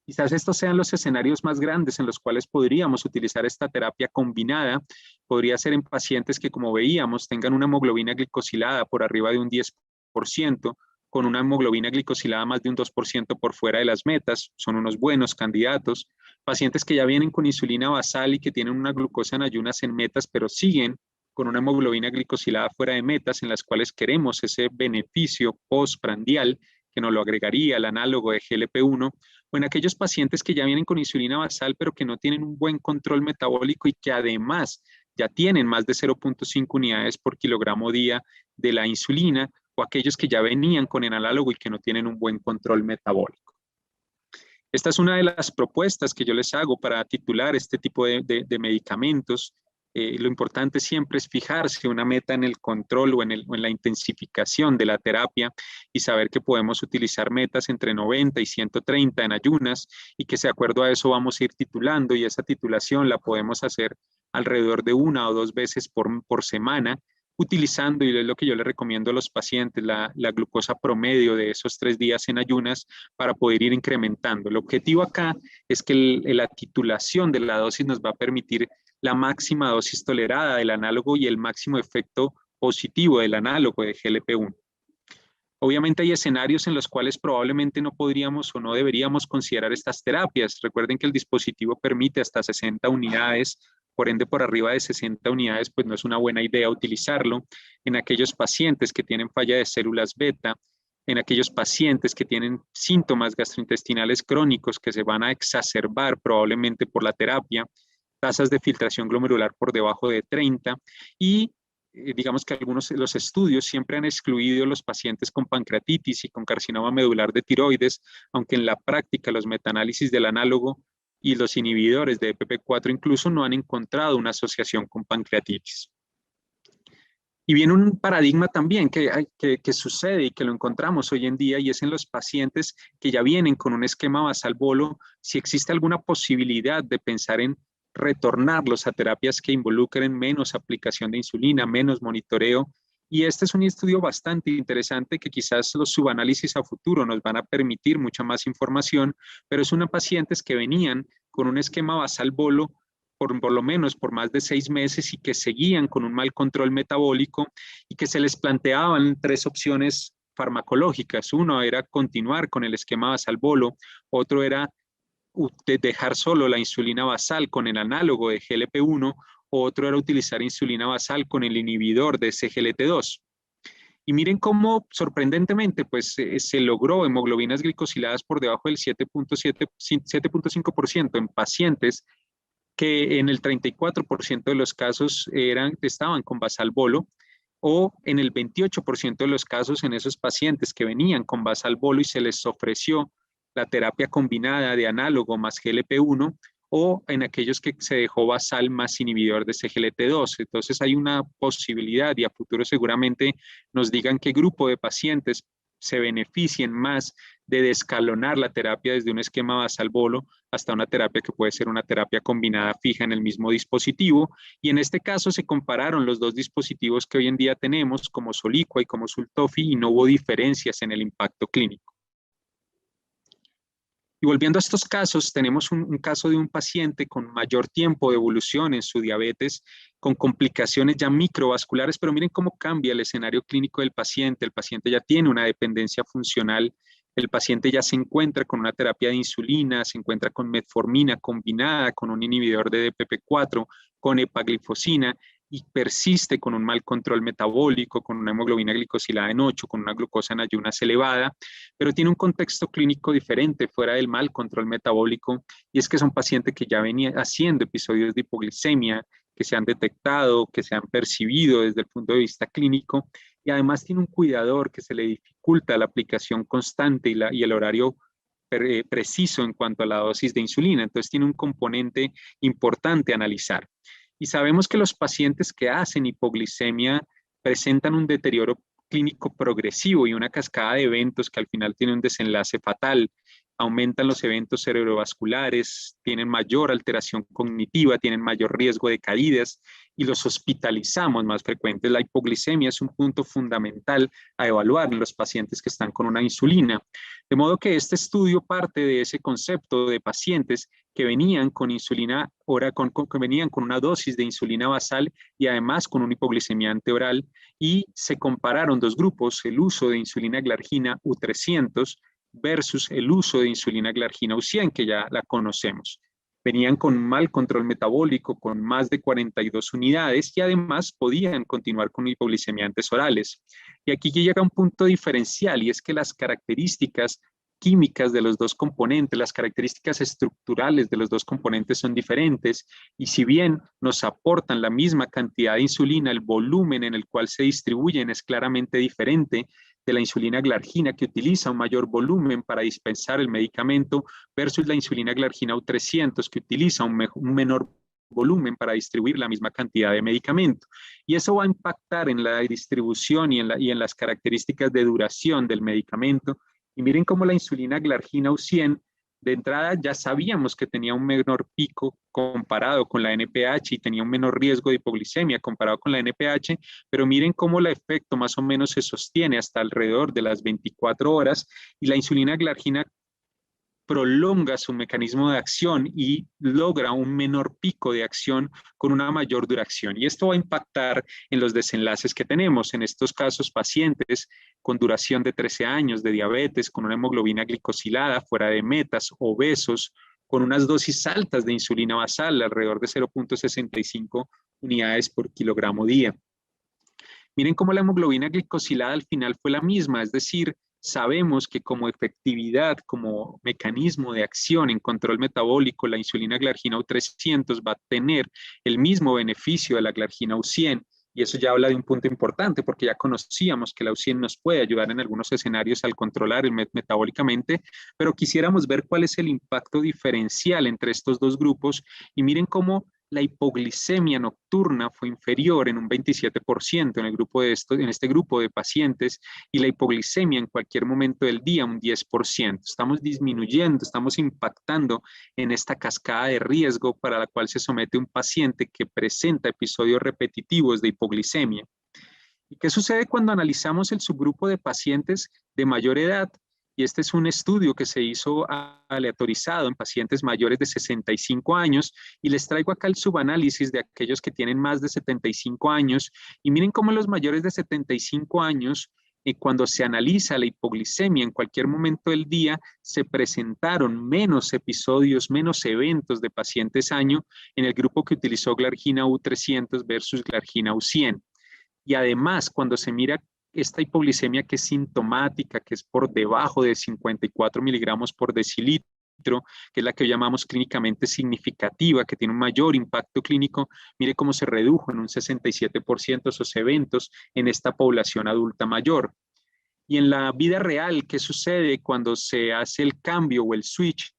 Quizás estos sean los escenarios más grandes en los cuales podríamos utilizar esta terapia combinada. Podría ser en pacientes que, como veíamos, tengan una hemoglobina glicosilada por arriba de un 10%, con una hemoglobina glicosilada más de un 2% por fuera de las metas. Son unos buenos candidatos. Pacientes que ya vienen con insulina basal y que tienen una glucosa en ayunas en metas, pero siguen con una hemoglobina glicosilada fuera de metas, en las cuales queremos ese beneficio postprandial que nos lo agregaría el análogo de GLP-1, o en aquellos pacientes que ya vienen con insulina basal, pero que no tienen un buen control metabólico y que además ya tienen más de 0,5 unidades por kilogramo día de la insulina, o aquellos que ya venían con el análogo y que no tienen un buen control metabólico. Esta es una de las propuestas que yo les hago para titular este tipo de medicamentos. Lo importante siempre es fijarse una meta en el control o en la intensificación de la terapia y saber que podemos utilizar metas entre 90 y 130 en ayunas y que de acuerdo a eso vamos a ir titulando, y esa titulación la podemos hacer alrededor de 1 o 2 veces por semana, utilizando, y es lo que yo le recomiendo a los pacientes, la glucosa promedio de esos 3 días en ayunas para poder ir incrementando. El objetivo acá es que la titulación de la dosis nos va a permitir la máxima dosis tolerada del análogo y el máximo efecto positivo del análogo de GLP-1. Obviamente hay escenarios en los cuales probablemente no podríamos o no deberíamos considerar estas terapias. Recuerden que el dispositivo permite hasta 60 unidades, por ende por arriba de 60 unidades pues no es una buena idea utilizarlo en aquellos pacientes que tienen falla de células beta, en aquellos pacientes que tienen síntomas gastrointestinales crónicos que se van a exacerbar probablemente por la terapia, tasas de filtración glomerular por debajo de 30 y digamos que algunos de los estudios siempre han excluido los pacientes con pancreatitis y con carcinoma medular de tiroides, aunque en la práctica los metaanálisis del análogo y los inhibidores de EPP4 incluso no han encontrado una asociación con pancreatitis. Y viene un paradigma también que sucede y que lo encontramos hoy en día, y es en los pacientes que ya vienen con un esquema basal bolo, si existe alguna posibilidad de pensar en retornarlos a terapias que involucren menos aplicación de insulina, menos monitoreo. Y este es un estudio bastante interesante que quizás los subanálisis a futuro nos van a permitir mucha más información, pero es una pacientes que venían con un esquema basal bolo por lo menos por más de 6 meses y que seguían con un mal control metabólico y que se les planteaban 3 opciones farmacológicas. Uno era continuar con el esquema basal bolo, otro era dejar solo la insulina basal con el análogo de GLP-1, otro era utilizar insulina basal con el inhibidor de SGLT2. Y miren cómo sorprendentemente pues se logró hemoglobinas glicosiladas por debajo del 7.5% en pacientes que en el 34% de los casos estaban con basal bolo, o en el 28% de los casos en esos pacientes que venían con basal bolo y se les ofreció la terapia combinada de análogo más GLP-1, o en aquellos que se dejó basal más inhibidor de SGLT2. Entonces hay una posibilidad, y a futuro seguramente nos digan qué grupo de pacientes se beneficien más de descalonar la terapia desde un esquema basal bolo hasta una terapia que puede ser una terapia combinada fija en el mismo dispositivo. Y en este caso se compararon los 2 dispositivos que hoy en día tenemos, como Soliqua y como Sultofi, y no hubo diferencias en el impacto clínico. Y volviendo a estos casos, tenemos un caso de un paciente con mayor tiempo de evolución en su diabetes, con complicaciones ya microvasculares, pero miren cómo cambia el escenario clínico del paciente. El paciente ya tiene una dependencia funcional, el paciente ya se encuentra con una terapia de insulina, se encuentra con metformina combinada con un inhibidor de DPP4, con epaglifosina, y persiste con un mal control metabólico, con una hemoglobina glicosilada en 8, con una glucosa en ayunas elevada, pero tiene un contexto clínico diferente fuera del mal control metabólico, y es que son pacientes que ya venían haciendo episodios de hipoglicemia, que se han detectado, que se han percibido desde el punto de vista clínico, y además tiene un cuidador que se le dificulta la aplicación constante y el horario preciso en cuanto a la dosis de insulina. Entonces tiene un componente importante a analizar. Y sabemos que los pacientes que hacen hipoglicemia presentan un deterioro clínico progresivo y una cascada de eventos que al final tiene un desenlace fatal. Aumentan los eventos cerebrovasculares, tienen mayor alteración cognitiva, tienen mayor riesgo de caídas y los hospitalizamos más frecuentes. La hipoglicemia es un punto fundamental a evaluar en los pacientes que están con una insulina. De modo que este estudio parte de ese concepto de pacientes que venían con insulina, que venían con una dosis de insulina basal y además con una hipoglicemia anteoral, y se compararon 2 grupos, el uso de insulina glargina U300 versus el uso de insulina glargina U100, que ya la conocemos. Venían con mal control metabólico, con más de 42 unidades, y además podían continuar con hipoglicemiantes orales. Y aquí llega un punto diferencial, y es que las características químicas de los dos componentes, las características estructurales de los dos componentes son diferentes, y si bien nos aportan la misma cantidad de insulina, el volumen en el cual se distribuyen es claramente diferente de la insulina glargina, que utiliza un mayor volumen para dispensar el medicamento, versus la insulina glargina U300, que utiliza un menor volumen para distribuir la misma cantidad de medicamento. Y eso va a impactar en la distribución y en las características de duración del medicamento. Y miren cómo la insulina glargina U100, de entrada ya sabíamos que tenía un menor pico comparado con la NPH y tenía un menor riesgo de hipoglicemia comparado con la NPH, pero miren cómo el efecto más o menos se sostiene hasta alrededor de las 24 horas, y la insulina glargina prolonga su mecanismo de acción y logra un menor pico de acción con una mayor duración. Y esto va a impactar en los desenlaces que tenemos. En estos casos, pacientes con duración de 13 años de diabetes, con una hemoglobina glicosilada fuera de metas, obesos, con unas dosis altas de insulina basal, alrededor de 0.65 unidades por kilogramo día. Miren cómo la hemoglobina glicosilada al final fue la misma, es decir, sabemos que como efectividad, como mecanismo de acción en control metabólico, la insulina glargina U300 va a tener el mismo beneficio de la glargina U100, y eso ya habla de un punto importante, porque ya conocíamos que la U100 nos puede ayudar en algunos escenarios al controlar metabólicamente, pero quisiéramos ver cuál es el impacto diferencial entre estos dos grupos, y miren cómo la hipoglicemia nocturna fue inferior en un 27% en este grupo de pacientes, y la hipoglicemia en cualquier momento del día un 10%. Estamos disminuyendo, estamos impactando en esta cascada de riesgo para la cual se somete un paciente que presenta episodios repetitivos de hipoglicemia. ¿Y qué sucede cuando analizamos el subgrupo de pacientes de mayor edad? Y este es un estudio que se hizo aleatorizado en pacientes mayores de 65 años, y les traigo acá el subanálisis de aquellos que tienen más de 75 años, y miren cómo los mayores de 75 años, cuando se analiza la hipoglicemia en cualquier momento del día, se presentaron menos episodios, menos eventos de pacientes año en el grupo que utilizó glargina U300 versus glargina U100. Y además, cuando se mira esta hipoglicemia que es sintomática, que es por debajo de 54 miligramos por decilitro, que es la que llamamos clínicamente significativa, que tiene un mayor impacto clínico, mire cómo se redujo en un 67% esos eventos en esta población adulta mayor. Y en la vida real, ¿qué sucede cuando se hace el cambio o el switch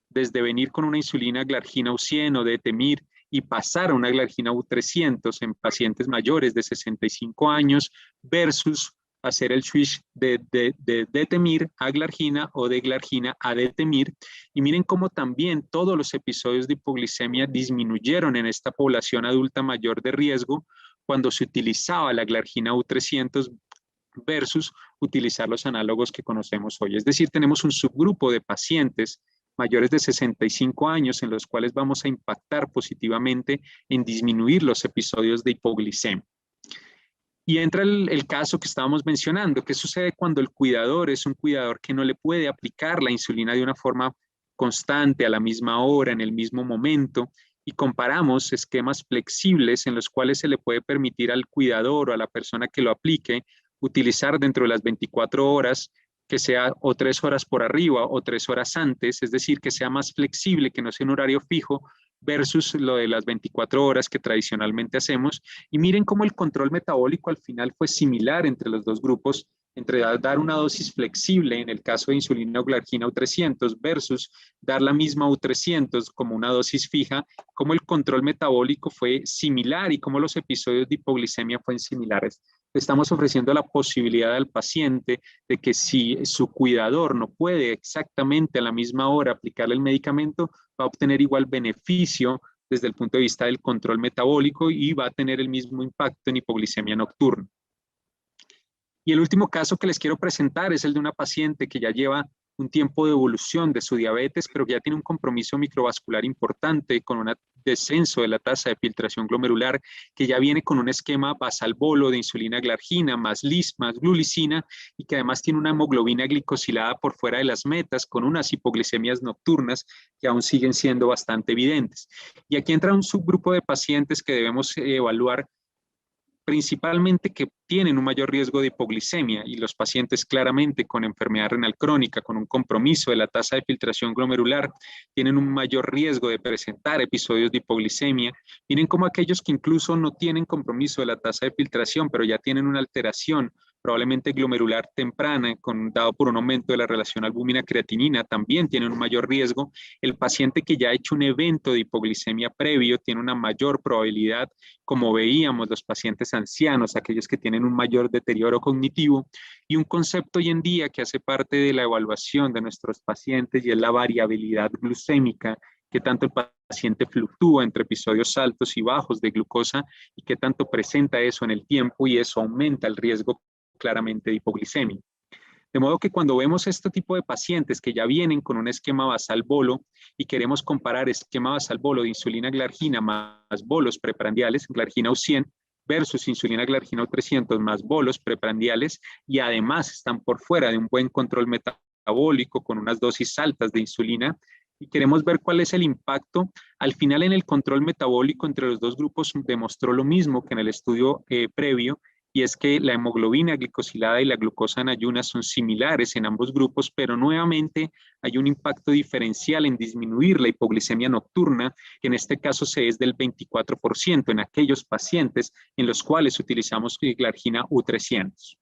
desde venir con una insulina glargina U100 o de Temir y pasar a una glargina U300 en pacientes mayores de 65 años versus hacer el switch de Temir a glargina o de glargina a Temir? Y miren cómo también todos los episodios de hipoglicemia disminuyeron en esta población adulta mayor de riesgo cuando se utilizaba la glargina U300 versus utilizar los análogos que conocemos hoy. Es decir, tenemos un subgrupo de pacientes mayores de 65 años en los cuales vamos a impactar positivamente en disminuir los episodios de hipoglicemia. Y entra el caso que estábamos mencionando. ¿Qué sucede cuando el cuidador es un cuidador que no le puede aplicar la insulina de una forma constante, a la misma hora, en el mismo momento? Y comparamos esquemas flexibles en los cuales se le puede permitir al cuidador o a la persona que lo aplique utilizar dentro de las 24 horas, que sea o 3 horas por arriba o 3 horas antes, es decir, que sea más flexible, que no sea un horario fijo, versus lo de las 24 horas que tradicionalmente hacemos. Y miren cómo el control metabólico al final fue similar entre los dos grupos, entre dar una dosis flexible en el caso de insulina o glargina U300 versus dar la misma U300 como una dosis fija, cómo el control metabólico fue similar y cómo los episodios de hipoglicemia fueron similares. Estamos ofreciendo la posibilidad al paciente de que si su cuidador no puede exactamente a la misma hora aplicarle el medicamento, va a obtener igual beneficio desde el punto de vista del control metabólico y va a tener el mismo impacto en hipoglicemia nocturna. Y el último caso que les quiero presentar es el de una paciente que ya lleva un tiempo de evolución de su diabetes, pero que ya tiene un compromiso microvascular importante con un descenso de la tasa de filtración glomerular, que ya viene con un esquema basal-bolo de insulina glargina más glulicina, y que además tiene una hemoglobina glicosilada por fuera de las metas, con unas hipoglicemias nocturnas que aún siguen siendo bastante evidentes. Y aquí entra un subgrupo de pacientes que debemos evaluar principalmente que tienen un mayor riesgo de hipoglicemia y los pacientes claramente con enfermedad renal crónica, con un compromiso de la tasa de filtración glomerular, tienen un mayor riesgo de presentar episodios de hipoglicemia. Miren como aquellos que incluso no tienen compromiso de la tasa de filtración, pero ya tienen una alteración probablemente glomerular temprana, dado por un aumento de la relación albúmina-creatinina, también tienen un mayor riesgo. El paciente que ya ha hecho un evento de hipoglicemia previo tiene una mayor probabilidad, como veíamos, los pacientes ancianos, aquellos que tienen un mayor deterioro cognitivo, y un concepto hoy en día que hace parte de la evaluación de nuestros pacientes y es la variabilidad glucémica, que tanto el paciente fluctúa entre episodios altos y bajos de glucosa y que tanto presenta eso en el tiempo y eso aumenta el riesgo claramente de hipoglicemia. De modo que cuando vemos este tipo de pacientes que ya vienen con un esquema basal bolo y queremos comparar esquema basal bolo de insulina glargina más bolos preprandiales, glargina U100, versus insulina glargina U300 más bolos preprandiales y además están por fuera de un buen control metabólico con unas dosis altas de insulina y queremos ver cuál es el impacto, al final en el control metabólico entre los dos grupos demostró lo mismo que en el estudio previo, y es que la hemoglobina glicosilada y la glucosa en ayunas son similares en ambos grupos, pero nuevamente hay un impacto diferencial en disminuir la hipoglicemia nocturna, que en este caso es del 24% en aquellos pacientes en los cuales utilizamos glargina U300.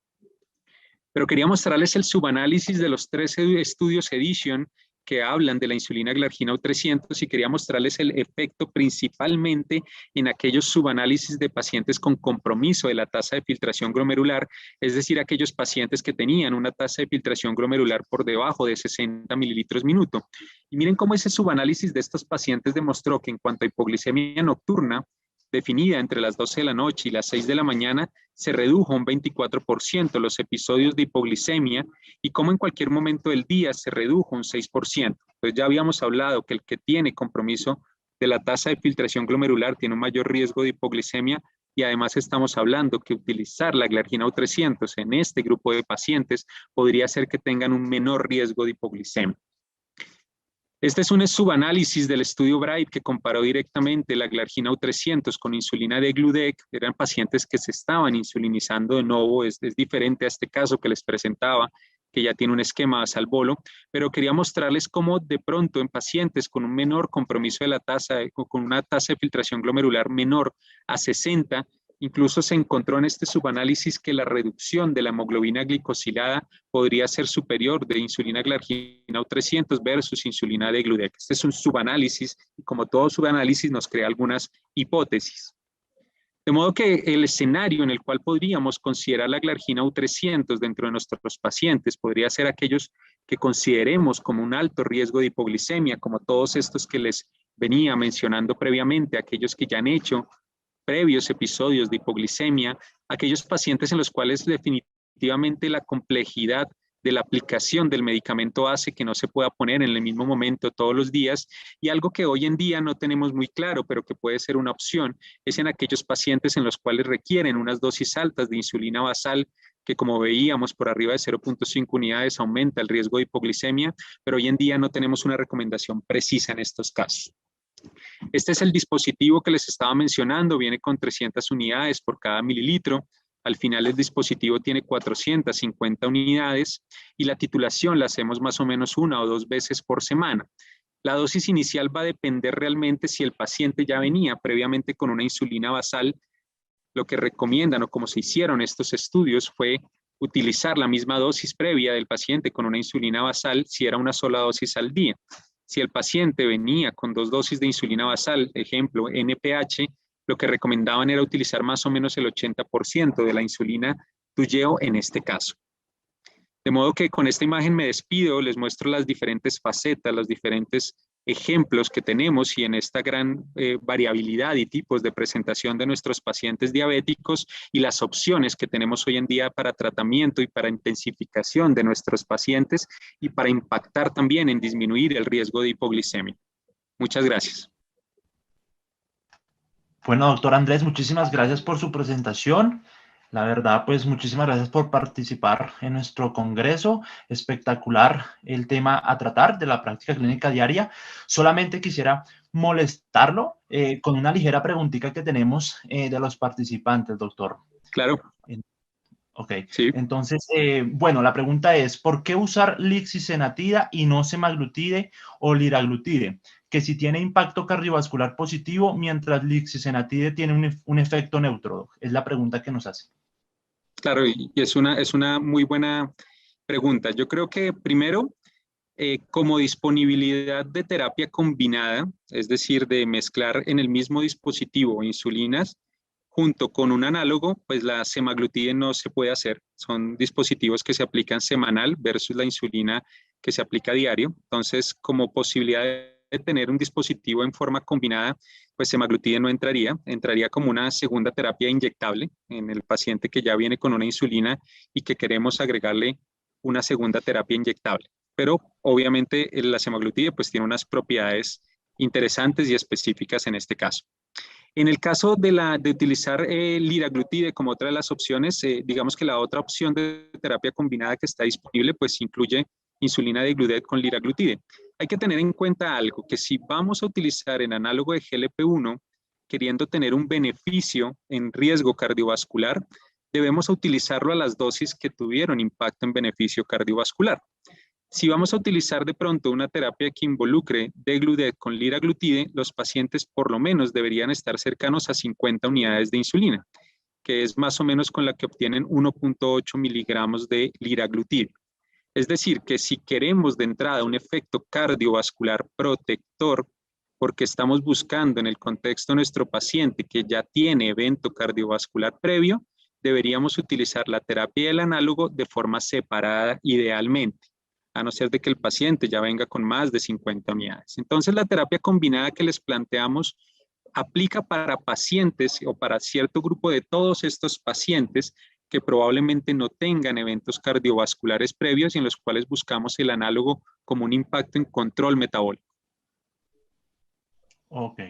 Pero quería mostrarles el subanálisis de los 13 estudios Edition que hablan de la insulina glargina U300 y quería mostrarles el efecto principalmente en aquellos subanálisis de pacientes con compromiso de la tasa de filtración glomerular, es decir, aquellos pacientes que tenían una tasa de filtración glomerular por debajo de 60 mililitros minuto. Y miren cómo ese subanálisis de estos pacientes demostró que en cuanto a hipoglicemia nocturna, definida entre las 12 de la noche y las 6 de la mañana, se redujo un 24% los episodios de hipoglicemia y como en cualquier momento del día se redujo un 6%. Entonces ya habíamos hablado que el que tiene compromiso de la tasa de filtración glomerular tiene un mayor riesgo de hipoglicemia y además estamos hablando que utilizar la glargina U300 en este grupo de pacientes podría hacer que tengan un menor riesgo de hipoglicemia. Este es un subanálisis del estudio Bright que comparó directamente la glargina U300 con insulina de Gludec. Eran pacientes que se estaban insulinizando de nuevo, es diferente a este caso que les presentaba, que ya tiene un esquema basal bolo, pero quería mostrarles cómo de pronto en pacientes con un menor compromiso de la tasa, con una tasa de filtración glomerular menor a 60, incluso se encontró en este subanálisis que la reducción de la hemoglobina glicosilada podría ser superior de insulina glargina U300 versus insulina de Gludec. Este es un subanálisis y como todo subanálisis nos crea algunas hipótesis. De modo que el escenario en el cual podríamos considerar la glargina U300 dentro de nuestros pacientes podría ser aquellos que consideremos como un alto riesgo de hipoglicemia, como todos estos que les venía mencionando previamente, aquellos que ya han hecho previos episodios de hipoglicemia, aquellos pacientes en los cuales definitivamente la complejidad de la aplicación del medicamento hace que no se pueda poner en el mismo momento todos los días y algo que hoy en día no tenemos muy claro, pero que puede ser una opción, es en aquellos pacientes en los cuales requieren unas dosis altas de insulina basal que como veíamos por arriba de 0.5 unidades aumenta el riesgo de hipoglicemia, pero hoy en día no tenemos una recomendación precisa en estos casos. Este es el dispositivo que les estaba mencionando, viene con 300 unidades por cada mililitro. Al final el dispositivo tiene 450 unidades y la titulación la hacemos más o menos 1 o 2 veces por semana. La dosis inicial va a depender realmente si el paciente ya venía previamente con una insulina basal. Lo que recomiendan o como se hicieron estos estudios fue utilizar la misma dosis previa del paciente con una insulina basal si era una sola dosis al día. Si el paciente venía con 2 dosis de insulina basal, ejemplo NPH, lo que recomendaban era utilizar más o menos el 80% de la insulina Toujeo en este caso. De modo que con esta imagen me despido, les muestro las diferentes facetas, los diferentes ejemplos que tenemos y en esta gran variabilidad y tipos de presentación de nuestros pacientes diabéticos y las opciones que tenemos hoy en día para tratamiento y para intensificación de nuestros pacientes y para impactar también en disminuir el riesgo de hipoglicemia. Muchas gracias. Bueno, doctor Andrés, muchísimas gracias por su presentación. La verdad, pues muchísimas gracias por participar en nuestro congreso. Espectacular el tema a tratar de la práctica clínica diaria. Solamente quisiera molestarlo con una ligera preguntita que tenemos de los participantes, doctor. Claro, Ok, sí. entonces, bueno, la pregunta es, ¿por qué usar lixisenatida y no semaglutide o liraglutide? Que si tiene impacto cardiovascular positivo, mientras lixisenatide tiene un efecto neutro. Es la pregunta que nos hace. Claro, y es una muy buena pregunta. Yo creo que primero, como disponibilidad de terapia combinada, es decir, de mezclar en el mismo dispositivo insulinas junto con un análogo, pues la semaglutide no se puede hacer. Son dispositivos que se aplican semanal versus la insulina que se aplica a diario. Entonces, como posibilidad de tener un dispositivo en forma combinada, pues semaglutide no entraría, entraría como una segunda terapia inyectable en el paciente que ya viene con una insulina y que queremos agregarle una segunda terapia inyectable. Pero obviamente la semaglutide pues tiene unas propiedades interesantes y específicas en este caso. En el caso de utilizar liraglutide como otra de las opciones, digamos que la otra opción de terapia combinada que está disponible, pues incluye insulina de gludet con liraglutide. Hay que tener en cuenta algo, que si vamos a utilizar el análogo de GLP-1, queriendo tener un beneficio en riesgo cardiovascular, debemos utilizarlo a las dosis que tuvieron impacto en beneficio cardiovascular. Si vamos a utilizar de pronto una terapia que involucre degludet con liraglutide, los pacientes por lo menos deberían estar cercanos a 50 unidades de insulina, que es más o menos con la que obtienen 1.8 miligramos de liraglutide. Es decir, que si queremos de entrada un efecto cardiovascular protector, porque estamos buscando en el contexto de nuestro paciente que ya tiene evento cardiovascular previo, deberíamos utilizar la terapia del análogo de forma separada idealmente, a no ser de que el paciente ya venga con más de 50 unidades. Entonces, la terapia combinada que les planteamos aplica para pacientes o para cierto grupo de todos estos pacientes que probablemente no tengan eventos cardiovasculares previos y en los cuales buscamos el análogo como un impacto en control metabólico. Ok.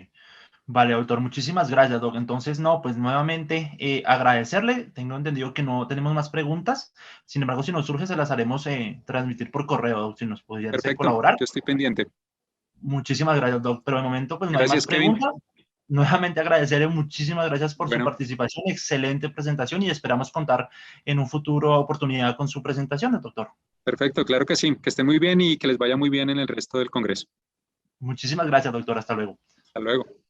Vale, doctor, muchísimas gracias, doc. Entonces, no, pues nuevamente agradecerle. Tengo entendido que no tenemos más preguntas. Sin embargo, si nos surge, se las haremos transmitir por correo, doc, si nos pudiese Perfecto, colaborar. yo estoy pendiente. Muchísimas gracias, doc. Pero de momento, pues no hay más Gracias, Kevin. preguntas. Nuevamente agradecerle, muchísimas gracias por su Bueno, participación. Excelente presentación y esperamos contar en un futuro oportunidad con su presentación, doctor. perfecto, claro que sí. Que esté muy bien y que les vaya muy bien en el resto del Congreso. Muchísimas gracias, doctor. Hasta luego. Hasta luego.